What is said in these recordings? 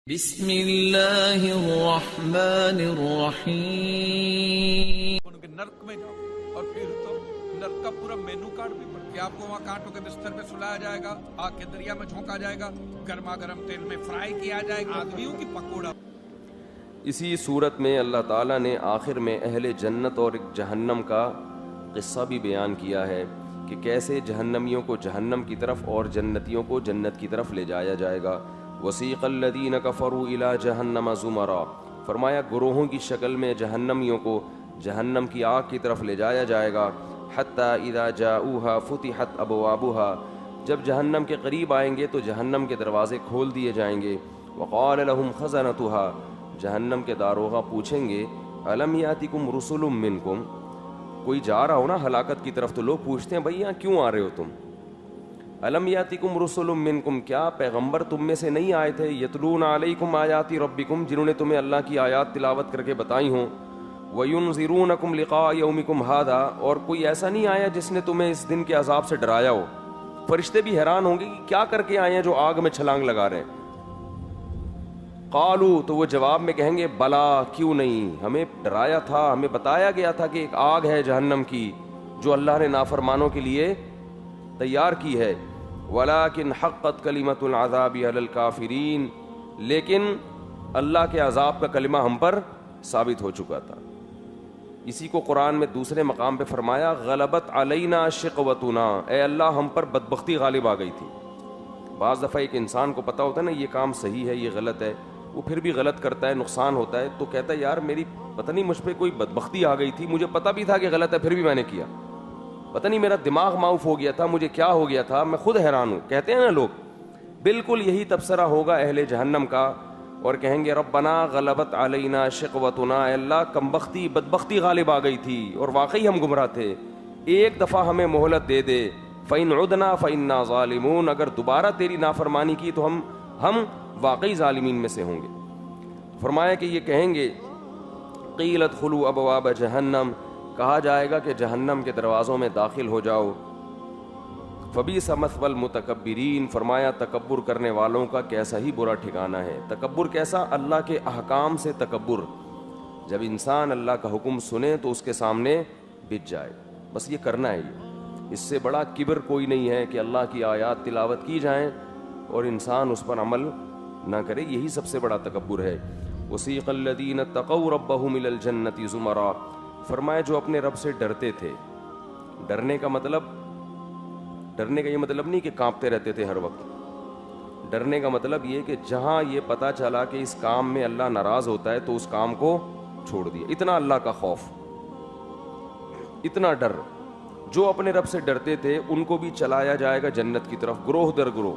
بسم اللہ الرحمن الرحیم. نرک میں جاؤ اور پھر تو نرک کا پورا مینو کارڈ بھی پڑھ کہ آپ کو وہاں کانٹوں کے بستر پہ سلایا جائے گا، آگ کے دریا میں جھونکا جائے گا، گرما گرم تیل میں فرائی کیا جائے گا، آدمیوں کی پکوڑا. اسی صورت میں اللہ تعالیٰ نے آخر میں اہل جنت اور جہنم کا قصہ بھی بیان کیا ہے کہ کیسے جہنمیوں کو جہنم کی طرف اور جنتیوں کو جنت کی طرف لے جایا جائے گا. وسیق الذین کفروا الی جہنم زمرا، فرمایا گروہوں کی شکل میں جہنمیوں کو جہنم کی آگ کی طرف لے جایا جائے گا. حتی اذا جاؤوها فتحت ابوابها، جب جہنم کے قریب آئیں گے تو جہنم کے دروازے کھول دیے جائیں گے. وقال لهم خزنتها، جہنم کے داروغہ پوچھیں گے الم یاتکم رسل منکم، کوئی جا رہا ہو نا ہلاکت کی طرف تو لوگ پوچھتے ہیں بھائی یہاں کیوں آ رہے ہو تم؟ الم یاتکم رسل منکم، کیا پیغمبر تم میں سے نہیں آئے تھے؟ یتلون علیکم آیات ربکم، جنہوں نے تمہیں اللہ کی آیات تلاوت کر کے بتائی ہوں. وینذرونکم لقاء یومکم ھذا، اور کوئی ایسا نہیں آیا جس نے تمہیں اس دن کے عذاب سے ڈرایا ہو. فرشتے بھی حیران ہوں گے کہ کیا کر کے آئے ہیں جو آگ میں چھلانگ لگا رہے ہیں. قالوا، تو وہ جواب میں کہیں گے بلا، کیوں نہیں، ہمیں ڈرایا تھا، ہمیں بتایا گیا تھا کہ ایک آگ ہے جہنم کی جو اللہ نے نافرمانوں کے لیے تیار کی ہے. ولیکن حقت کلمۃ العذاب علی الکافرین، لیکن اللہ کے عذاب کا کلمہ ہم پر ثابت ہو چکا تھا. اسی کو قرآن میں دوسرے مقام پہ فرمایا غلبت علینا شقوتنا، اے اللہ ہم پر بدبختی غالب آ گئی تھی. بعض دفعہ ایک انسان کو پتہ ہوتا ہے نا یہ کام صحیح ہے یہ غلط ہے، وہ پھر بھی غلط کرتا ہے، نقصان ہوتا ہے، تو کہتا ہے یار میری پتہ نہیں مجھ پہ کوئی بدبختی آ گئی تھی، مجھے پتہ بھی تھا کہ غلط ہے پھر بھی میں نے کیا، پتہ نہیں میرا دماغ معاف ہو گیا تھا، مجھے کیا ہو گیا تھا، میں خود حیران ہوں. کہتے ہیں نا لوگ، بالکل یہی تبصرہ ہوگا اہل جہنم کا، اور کہیں گے ربنا غلبت علینا شقوتنا، اے اللہ کمبختی بدبختی غالب آ گئی تھی اور واقعی ہم گمراہ تھے، ایک دفعہ ہمیں مہلت دے دے. فَإِنْ عُدْنَا فَإِنَّا ظَالِمُونَ، اگر دوبارہ تیری نافرمانی کی تو ہم واقعی ظالمین میں سے ہوں گے. فرمایا کہ یہ کہیں گے قِيلَ ادْخُلُوا أَبْوَابَ جَهَنَّمَ، کہا جائے گا کہ جہنم کے دروازوں میں داخل ہو جاؤ. فَبِئْسَ مَثْوَى الْمُتَكَبِّرِينَ، فرمایا تکبر کرنے والوں کا کیسا ہی برا ٹھکانہ ہے. تکبر کیسا؟ اللہ کے احکام سے تکبر، جب انسان اللہ کا حکم سنے تو اس کے سامنے بچ جائے، بس یہ کرنا ہے. اس سے بڑا کبر کوئی نہیں ہے کہ اللہ کی آیات تلاوت کی جائیں اور انسان اس پر عمل نہ کرے، یہی سب سے بڑا تکبر ہے. وَسِيقَ الَّذِينَ اتَّقَوْا رَبَّهُمْ إِلَى الْجَنَّةِ زُمَرًا، فرمایا جو اپنے رب سے ڈرتے تھے. ڈرنے کا یہ مطلب نہیں کہ کانپتے رہتے تھے ہر وقت. ڈرنے کا مطلب یہ کہ جہاں یہ پتہ چلا کہ اس کام میں اللہ ناراض ہوتا ہے تو اس کام کو چھوڑ دیا. اتنا اللہ کا خوف، اتنا ڈر. جو اپنے رب سے ڈرتے تھے ان کو بھی چلایا جائے گا جنت کی طرف، گروہ در گروہ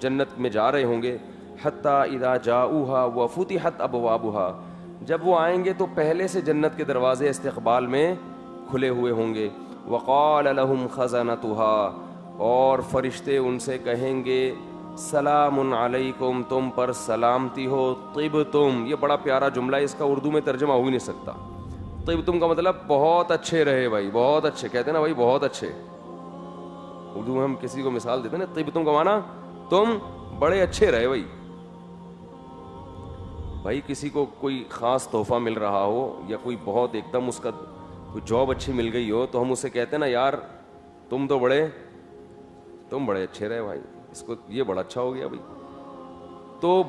جنت میں جا رہے ہوں گے. حتی اذا جاؤوها وفتحت ابوابها، جب وہ آئیں گے تو پہلے سے جنت کے دروازے استقبال میں کھلے ہوئے ہوں گے. وقال لهم خزنتها، اور فرشتے ان سے کہیں گے سلام علیکم، تم پر سلامتی ہو. طبتم، یہ بڑا پیارا جملہ ہے، اس کا اردو میں ترجمہ ہو ہی نہیں سکتا. طبتم کا مطلب بہت اچھے رہے بھائی، بہت اچھے، کہتے ہیں نا بھائی بہت اچھے. اردو میں ہم کسی کو مثال دیتے ہیں نا طبتم کا معنی تم بڑے اچھے رہے بھائی. بھائی کسی کو کوئی خاص تحفہ مل رہا ہو یا کوئی بہت ایک دم اس کا کوئی جاب اچھی مل گئی ہو تو ہم اسے کہتے ہیں نا یار تم بڑے اچھے رہے بھائی، اس کو یہ بڑا اچھا ہو گیا بھائی. تو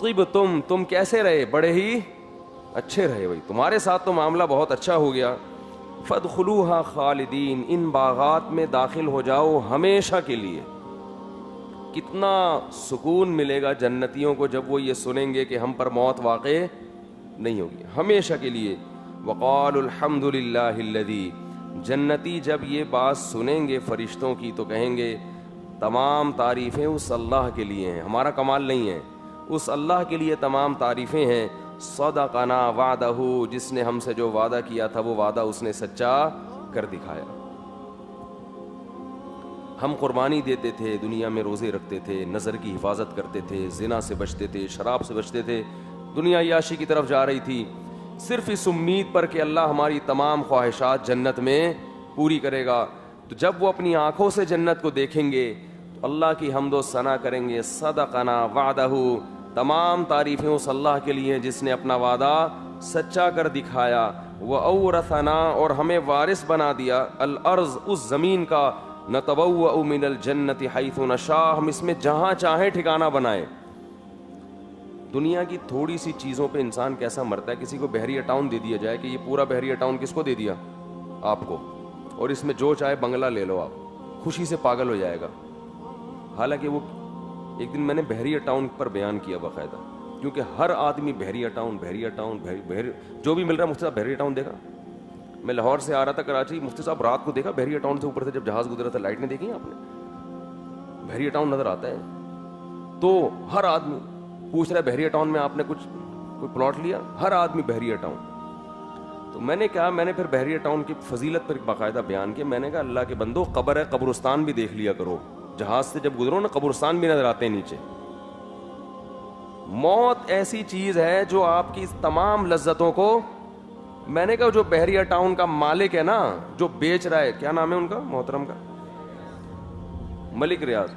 طبتم، تم کیسے رہے؟ بڑے ہی اچھے رہے بھائی، تمہارے ساتھ تو معاملہ بہت اچھا ہو گیا. فادخلوها خالدین، ان باغات میں داخل ہو جاؤ ہمیشہ کے لیے. کتنا سکون ملے گا جنتیوں کو جب وہ یہ سنیں گے کہ ہم پر موت واقع نہیں ہوگی، ہمیشہ کے لیے. وقالوا الحمد للہ الذی، جنتی جب یہ بات سنیں گے فرشتوں کی تو کہیں گے تمام تعریفیں اس اللہ کے لیے ہیں، ہمارا کمال نہیں ہے، اس اللہ کے لیے تمام تعریفیں ہیں. صدقنا وعدہ، جس نے ہم سے جو وعدہ کیا تھا وہ وعدہ اس نے سچا کر دکھایا. ہم قربانی دیتے تھے، دنیا میں روزے رکھتے تھے، نظر کی حفاظت کرتے تھے، زنا سے بچتے تھے، شراب سے بچتے تھے، دنیا عیاشی کی طرف جا رہی تھی، صرف اس امید پر کہ اللہ ہماری تمام خواہشات جنت میں پوری کرے گا. تو جب وہ اپنی آنکھوں سے جنت کو دیکھیں گے تو اللہ کی حمد و ثنا کریں گے. صدقنا وعدہ, تمام تعریفیں اس اللہ کے لیے ہیں جس نے اپنا وعدہ سچا کر دکھایا. وَأَوْرَثَنَا, اور ہمیں وارث بنا دیا, الارض, اس زمین کا, نَتَبَوَّأُ مِنَ الْجَنَّةِ حَيْثُ نَشَاءُ, ہم اس میں جہاں چاہیں ٹھکانہ بنائیں. دنیا کی تھوڑی سی چیزوں پہ انسان کیسا مرتا ہے. کسی کو بحریہ ٹاؤن دے دیا جائے کہ یہ پورا بحریہ ٹاؤن کس کو دے دیا, آپ کو, اور اس میں جو چاہے بنگلہ لے لو, آپ خوشی سے پاگل ہو جائے گا. حالانکہ وہ ایک دن میں نے بحریہ ٹاؤن پر بیان کیا باقاعدہ, کیونکہ ہر آدمی بحریہ ٹاؤن جو بھی مل رہا ہے. مفتی صاحب بحریہ ٹاؤن دیکھا؟ میں لاہور سے آ رہا تھا کراچی, مفتی صاحب رات کو دیکھا بحریہ ٹاؤن سے اوپر سے جب جہاز گزرا تھا, لائٹ نہیں دیکھی آپ نے؟ بحریہ ٹاؤن نظر آتا ہے. تو ہر آدمی پوچھ رہا ہے بحریہ ٹاؤن میں آپ نے کوئی پلاٹ لیا؟ ہر آدمی بحریہ ٹاؤن. تو میں نے کہا, میں نے پھر بحریہ ٹاؤن کی فضیلت پر باقاعدہ بیان کیا. میں نے کہا اللہ کے بندو, قبر ہے, قبرستان بھی دیکھ لیا کرو. جہاز سے جب گزرو نا, قبرستان بھی نظر آتے ہیں نیچے. موت ایسی چیز ہے جو آپ کی تمام لذتوں کو, میں نے کہا جو بحریہ ٹاؤن کا مالک ہے نا, جو بیچ رہا ہے, کیا نام ہے ان کا محترم کا, ملک ریاض,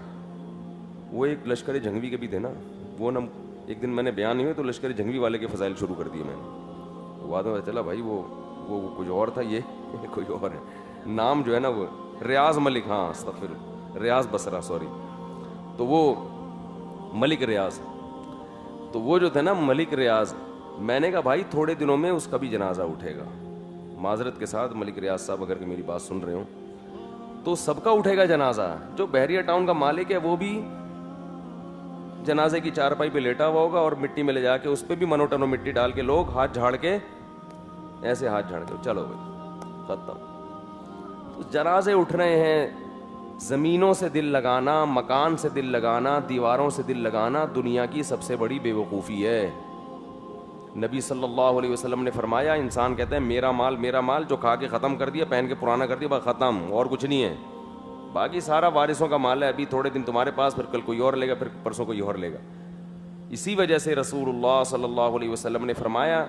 وہ ایک لشکر جھنگوی کے بھی تھے نا. وہ نا ایک دن میں نے بیان نہیں ہوئے تو لشکر جھنگوی والے کے فضائل شروع کر دیے میں نے. بعد میں چلا بھائی وہ کچھ اور تھا, یہ کوئی اور ہے. نام جو ہے نا وہ ریاض ملک, ہاں استغفر, ریاض بصرہ, سوری. تو وہ ملک ریاض, تو وہ جو تھے نا ملک ریاض, میں نے کہا بھائی تھوڑے دنوں میں اس کا بھی جنازہ اٹھے گا. معذرت کے ساتھ ملک ریاض صاحب اگر کہ میری بات سن رہے ہوں, تو سب کا اٹھے گا جنازہ. جو بحریہ ٹاؤن کا مالک ہے وہ بھی جنازے کی چارپائی پہ لیٹا ہوا ہوگا, اور مٹی میں لے جا کے اس پہ بھی منو ٹنو مٹی ڈال کے لوگ ہاتھ جھاڑ کے, ایسے ہاتھ جھاڑ کے چلو بھائی ختم. تو جنازے اٹھ رہے ہیں. زمینوں سے دل لگانا, مکان سے دل لگانا, دیواروں سے دل لگانا دنیا کی سب سے بڑی بے وقوفی ہے. نبی صلی اللہ علیہ وسلم نے فرمایا, انسان کہتا ہے میرا مال میرا مال, جو کھا کے ختم کر دیا, پہن کے پرانا کر دیا, بس ختم, اور کچھ نہیں ہے, باقی سارا وارثوں کا مال ہے. ابھی تھوڑے دن تمہارے پاس, پھر کل کوئی اور لے گا, پھر پرسوں کوئی اور لے گا. اسی وجہ سے رسول اللہ صلی اللہ علیہ وسلم نے فرمایا,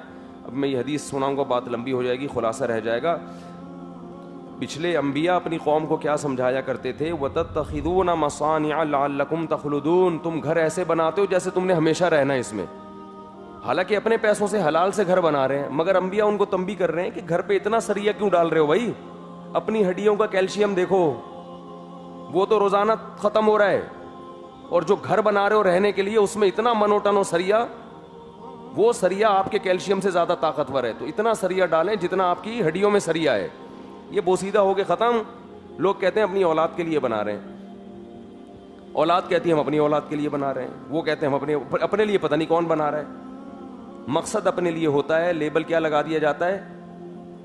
اب میں یہ حدیث سناؤں گا, بات لمبی ہو جائے گی, خلاصہ رہ جائے گا. پچھلے انبیاء اپنی قوم کو کیا سمجھایا کرتے تھے, وَتَتَّخِذُونَ مَصَانِعَ لَعَلَّكُمْ تَخْلُدُونَ, تم گھر ایسے بناتے ہو جیسے تم نے ہمیشہ رہنا ہے اس میں. حالانکہ اپنے پیسوں سے حلال سے گھر بنا رہے ہیں, مگر انبیاء ان کو تنبیہ کر رہے ہیں کہ گھر پہ اتنا سریہ کیوں ڈال رہے ہو بھائی, اپنی ہڈیوں کا کیلشیم دیکھو, وہ تو روزانہ ختم ہو رہا ہے. اور جو گھر بنا رہے ہو رہنے کے لیے, اس میں اتنا منوٹن و سریہ, وہ سریہ آپ کے کیلشیم سے زیادہ طاقتور ہے. تو اتنا سریہ ڈالیں جتنا آپ کی ہڈیوں میں سریہ ہے. یہ بوسیدہ ہو کے ختم. لوگ کہتے ہیں اپنی اولاد کے لیے بنا رہے ہیں, اولاد کہتی ہے ہم اپنی اولاد کے لیے بنا رہے ہیں, وہ کہتے ہیں ہم اپنے لیے, پتہ نہیں کون بنا رہا ہے. مقصد اپنے لیے ہوتا ہے, لیبل کیا لگا دیا جاتا ہے.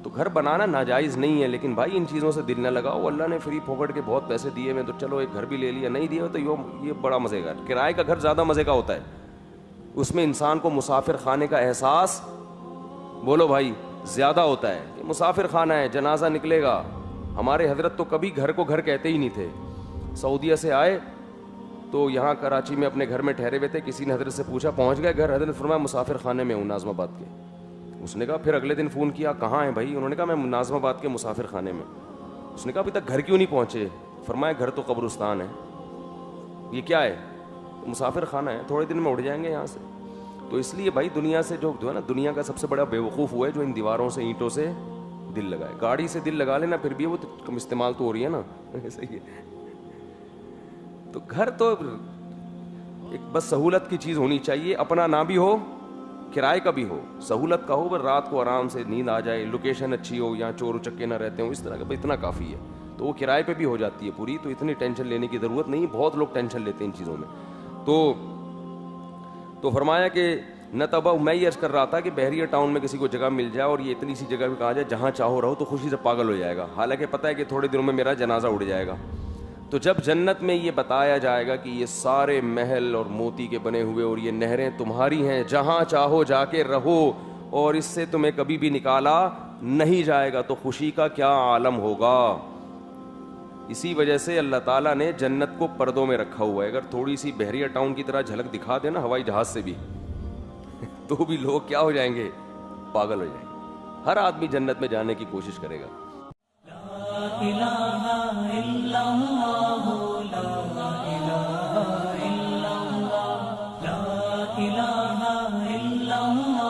تو گھر بنانا ناجائز نہیں ہے, لیکن بھائی ان چیزوں سے دل نہ لگاؤ. اللہ نے فری پھوکٹ کے بہت پیسے دیے ہیں, تو چلو ایک گھر بھی لے لیا, نہیں دیے تو یہ بڑا مزے کا. کرائے کا گھر زیادہ مزے کا ہوتا ہے, اس میں انسان کو مسافر خانے کا احساس, بولو بھائی, زیادہ ہوتا ہے کہ مسافر خانہ ہے, جنازہ نکلے گا. ہمارے حضرت تو کبھی گھر کو گھر کہتے ہی نہیں تھے. سعودیہ سے آئے تو یہاں کراچی میں اپنے گھر میں ٹھہرے ہوئے تھے, کسی نے حضرت سے پوچھا پہنچ گئے گھر, حضرت فرمایا مسافر خانے میں ہوں ناظم آباد کے. اس نے کہا, پھر اگلے دن فون کیا, کہاں ہیں بھائی؟ انہوں نے کہا میں ناظم آباد کے مسافر خانے میں. اس نے کہا ابھی تک گھر کیوں نہیں پہنچے؟ فرمایا گھر تو قبرستان ہے. یہ کیا ہے؟ مسافر خانہ ہے, تھوڑے دن میں اڑ جائیں گے یہاں سے. تو اس لیے بھائی دنیا سے جو ہے نا, دنیا کا سب سے بڑا بے وقوف ہوا ہے جو ان دیواروں سے, اینٹوں سے دل لگائے. گاڑی سے دل لگا لینا, پھر بھی وہ تو کم استعمال تو ہو رہی ہے نا, صحیح ہے. تو گھر تو ایک بس سہولت کی چیز ہونی چاہیے, اپنا نہ بھی ہو, کرائے کا بھی ہو, سہولت کا ہو, پر رات کو آرام سے نیند آ جائے, لوکیشن اچھی ہو, یہاں چور چکے نہ رہتے ہوں, اس طرح کا اتنا کافی ہے. تو وہ کرائے پہ بھی ہو جاتی ہے پوری, تو اتنی ٹینشن لینے کی ضرورت نہیں. بہت لوگ ٹینشن لیتے ہیں ان چیزوں میں. تو فرمایا کہ نہ تبا, میں یہ عرض کر رہا تھا کہ بحریہ ٹاؤن میں کسی کو جگہ مل جائے, اور یہ اتنی سی جگہ بھی کہا جائے جہاں چاہو رہو, تو خوشی سے پاگل ہو جائے گا. حالانکہ پتہ ہے کہ تھوڑے دنوں میں میرا جنازہ اڑ جائے گا. تو جب جنت میں یہ بتایا جائے گا کہ یہ سارے محل اور موتی کے بنے ہوئے اور یہ نہریں تمہاری ہیں, جہاں چاہو جا کے رہو, اور اس سے تمہیں کبھی بھی نکالا نہیں جائے گا, تو خوشی کا کیا عالم ہوگا. اسی وجہ سے اللہ تعالیٰ نے جنت کو پردوں میں رکھا ہوا ہے. اگر تھوڑی سی بحریہ ٹاؤن کی طرح جھلک دکھا دینا ہوائی جہاز سے بھی, تو بھی لوگ کیا ہو جائیں گے, پاگل ہو جائیں گے. ہر آدمی جنت میں جانے کی کوشش کرے گا. لا الہ الا اللہ, لا الہ إله إلا الله